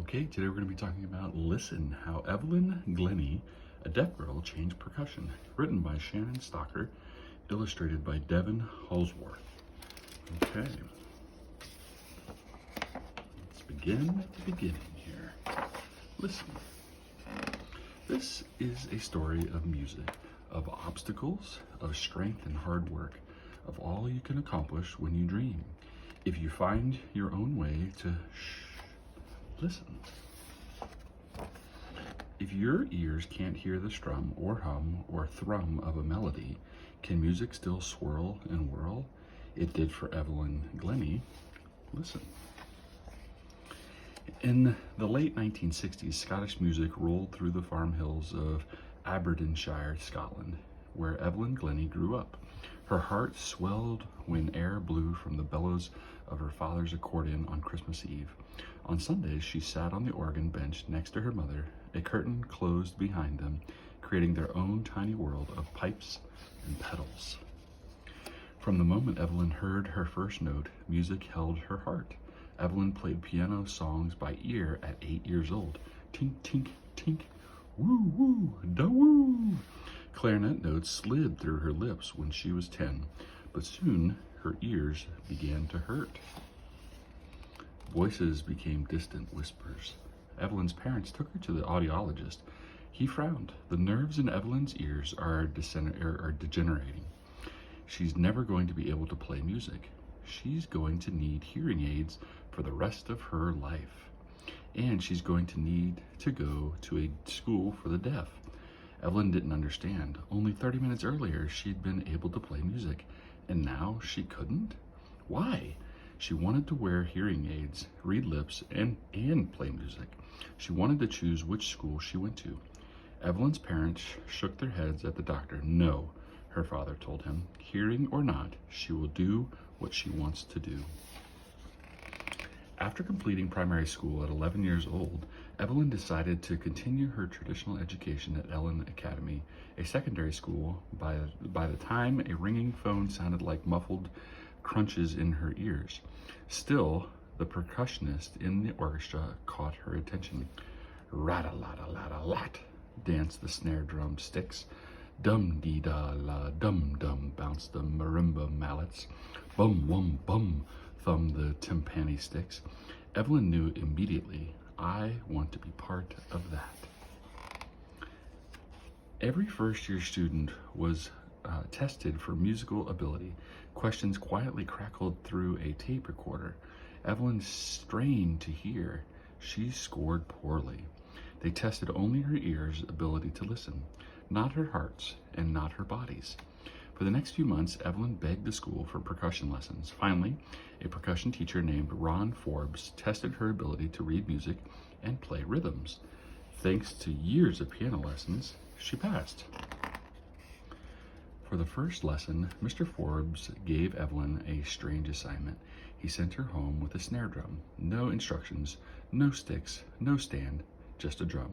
Okay, today we're going to be talking about Listen, How Evelyn Glennie, a Deaf Girl, Changed Percussion, written by Shannon Stocker, illustrated by Devin Holsworth. Okay, let's begin at the beginning here. Listen. This is a story of music, of obstacles, of strength and hard work, of all you can accomplish when you dream. If you find your own way to listen. If your ears can't hear the strum or hum or thrum of a melody, can music still swirl and whirl? It did for Evelyn Glennie. Listen. In the late 1960s, Scottish music rolled through the farm hills of Aberdeenshire, Scotland, where Evelyn Glennie grew up. Her heart swelled when air blew from the bellows of her father's accordion on Christmas Eve. On Sundays, she sat on the organ bench next to her mother. A curtain closed behind them, creating their own tiny world of pipes and pedals. From the moment Evelyn heard her first note, music held her heart. Evelyn played piano songs by ear at 8 years old. Tink, tink, tink, woo, woo, da woo. Clarinet notes slid through her lips when she was 10, but soon her ears began to hurt. Voices became distant whispers. Evelyn's parents took her to the audiologist. He frowned. The nerves in Evelyn's ears are degenerating. She's never going to be able to play music. She's going to need hearing aids for the rest of her life. And she's going to need to go to a school for the deaf. Evelyn didn't understand. Only 30 minutes earlier, she'd been able to play music, and now she couldn't? Why? She wanted to wear hearing aids, read lips, and play music. She wanted to choose which school she went to. Evelyn's parents shook their heads at the doctor. No, her father told him. Hearing or not, she will do what she wants to do. After completing primary school at 11 years old, Evelyn decided to continue her traditional education at Ellen Academy, a secondary school. By the time a ringing phone sounded like muffled crunches in her ears. Still, the percussionist in the orchestra caught her attention. Rat-a-lat-a-lat-a-lat danced the snare drum sticks. Dum-dee-da-la, dum-dum bounced the marimba mallets. Bum-wum-bum thumbed the timpani sticks. Evelyn knew immediately, I want to be part of that. Every first-year student was tested for musical ability. Questions quietly crackled through a tape recorder. Evelyn strained to hear. She scored poorly. They tested only her ears' ability to listen, not her heart's and not her body's. For the next few months, Evelyn begged the school for percussion lessons. Finally, a percussion teacher named Ron Forbes tested her ability to read music and play rhythms. Thanks to years of piano lessons, she passed. For the first lesson, Mr. Forbes gave Evelyn a strange assignment. He sent her home with a snare drum. No instructions, no sticks, no stand, just a drum.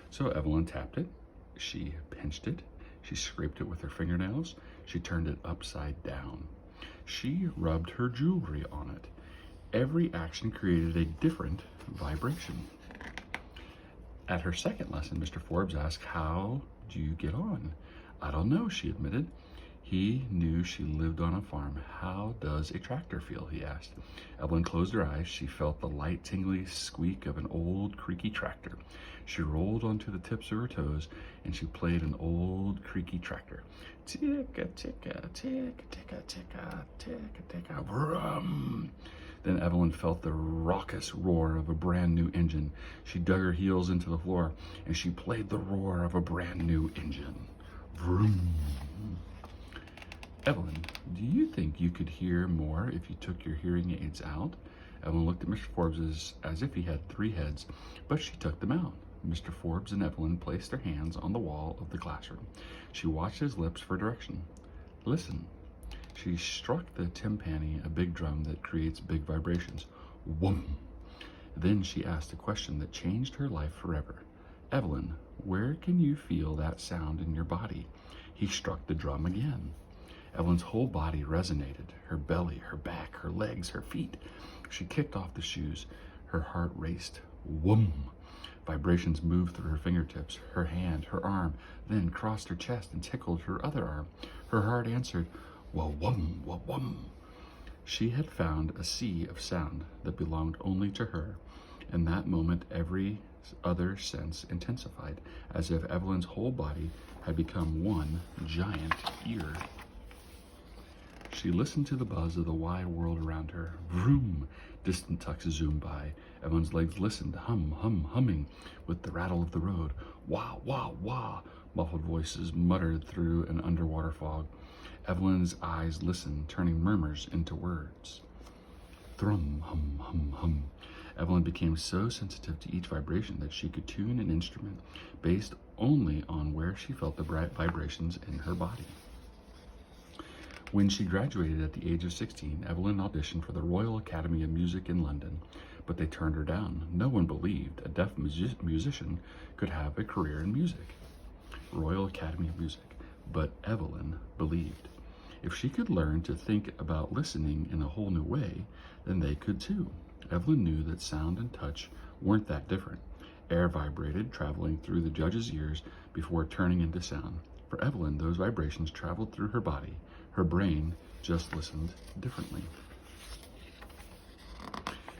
So Evelyn tapped it, she pinched it, she scraped it with her fingernails, she turned it upside down. She rubbed her jewelry on it. Every action created a different vibration. At her second lesson, Mr. Forbes asked, how do you get on? I don't know, she admitted. He knew she lived on a farm. How does a tractor feel, he asked. Evelyn closed her eyes. She felt the light, tingly squeak of an old, creaky tractor. She rolled onto the tips of her toes, and she played an old, creaky tractor. Ticka, ticka, ticka, ticka, ticka, ticka, ticka, brum. Then Evelyn felt the raucous roar of a brand new engine. She dug her heels into the floor, and she played the roar of a brand new engine. Vroom. Evelyn, do you think you could hear more if you took your hearing aids out? Evelyn looked at Mr. Forbes as if he had 3 heads, but she took them out. Mr. Forbes and Evelyn placed their hands on the wall of the classroom. She watched his lips for direction. Listen. She struck the timpani, a big drum that creates big vibrations. Whoom. Then she asked a question that changed her life forever. Evelyn, where can you feel that sound in your body? He struck the drum again. Evelyn's whole body resonated, her belly, her back, her legs, her feet. She kicked off the shoes. Her heart raced. Whoom! Vibrations moved through her fingertips, her hand, her arm, then crossed her chest and tickled her other arm. Her heart answered, wah-wum, wah-wum. She had found a sea of sound that belonged only to her. In that moment, every other sense intensified, as if Evelyn's whole body had become one giant ear. She listened to the buzz of the wide world around her. Vroom! Distant tucks zoomed by. Evelyn's legs listened, humming, with the rattle of the road. Wah, wah, wah! Muffled voices muttered through an underwater fog. Evelyn's eyes listened, turning murmurs into words. Thrum, hum. Evelyn became so sensitive to each vibration that she could tune an instrument based only on where she felt the bright vibrations in her body. When she graduated at the age of 16, Evelyn auditioned for the Royal Academy of Music in London, but they turned her down. No one believed a deaf musician could have a career in music. Royal Academy of Music. But Evelyn believed. If she could learn to think about listening in a whole new way, then they could too. Evelyn knew that sound and touch weren't that different. Air vibrated, traveling through the judge's ears before turning into sound. For Evelyn, those vibrations traveled through her body. Her brain just listened differently.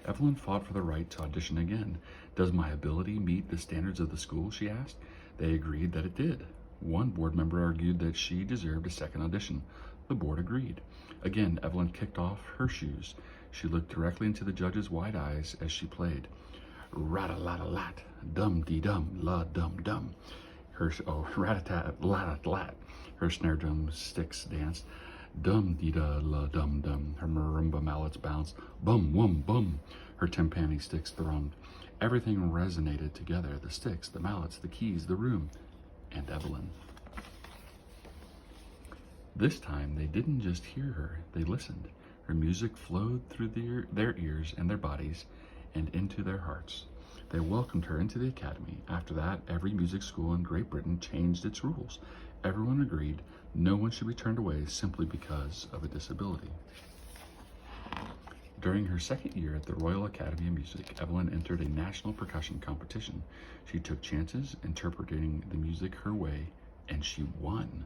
Evelyn fought for the right to audition again. Does my ability meet the standards of the school, she asked. They agreed that it did. One board member argued that she deserved a second audition. The board agreed. Again, Evelyn kicked off her shoes. She looked directly into the judge's wide eyes as she played. Rat-a-lat-a-lat, dum-dee-dum, la-dum-dum. Rat-a-tat-lat-a-lat. Her snare drum sticks danced. Dum-dee-da-la-dum-dum. Her marimba mallets bounced. Bum-wum-bum. Her timpani sticks thrummed. Everything resonated together. The sticks, the mallets, the keys, the room, and Evelyn. This time, they didn't just hear her, they listened. Her music flowed through their ears and their bodies and into their hearts. They welcomed her into the academy. After that, every music school in Great Britain changed its rules. Everyone agreed no one should be turned away simply because of a disability. During her second year at the Royal Academy of Music, Evelyn entered a national percussion competition. She took chances, interpreting the music her way, and she won.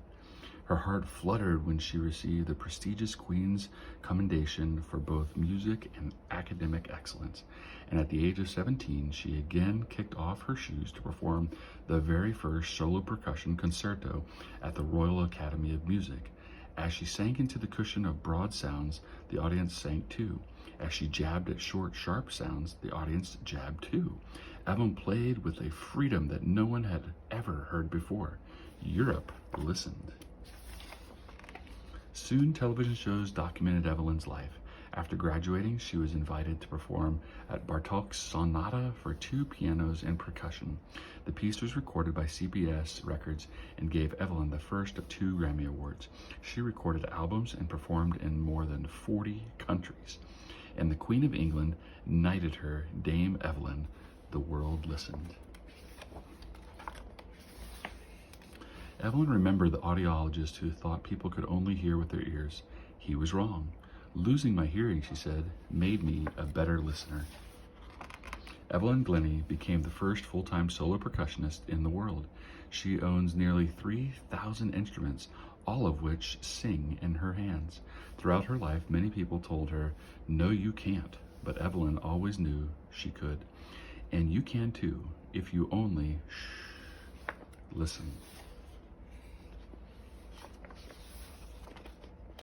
Her heart fluttered when she received the prestigious Queen's Commendation for both music and academic excellence. And at the age of 17, she again kicked off her shoes to perform the very first solo percussion concerto at the Royal Academy of Music. As she sank into the cushion of broad sounds, the audience sank too. As she jabbed at short, sharp sounds, the audience jabbed too. Evelyn played with a freedom that no one had ever heard before. Europe listened. Soon, television shows documented Evelyn's life. After graduating, she was invited to perform at Bartók's Sonata for 2 pianos and percussion. The piece was recorded by CBS Records and gave Evelyn the first of 2 Grammy Awards. She recorded albums and performed in more than 40 countries. And the Queen of England knighted her Dame Evelyn. The world listened. Evelyn remembered the audiologist who thought people could only hear with their ears. He was wrong. Losing my hearing, she said, made me a better listener. Evelyn Glennie became the first full-time solo percussionist in the world. She owns nearly 3,000 instruments, all of which sing in her hands. Throughout her life, many people told her, "No, you can't," but Evelyn always knew she could. And you can too, if you only listen.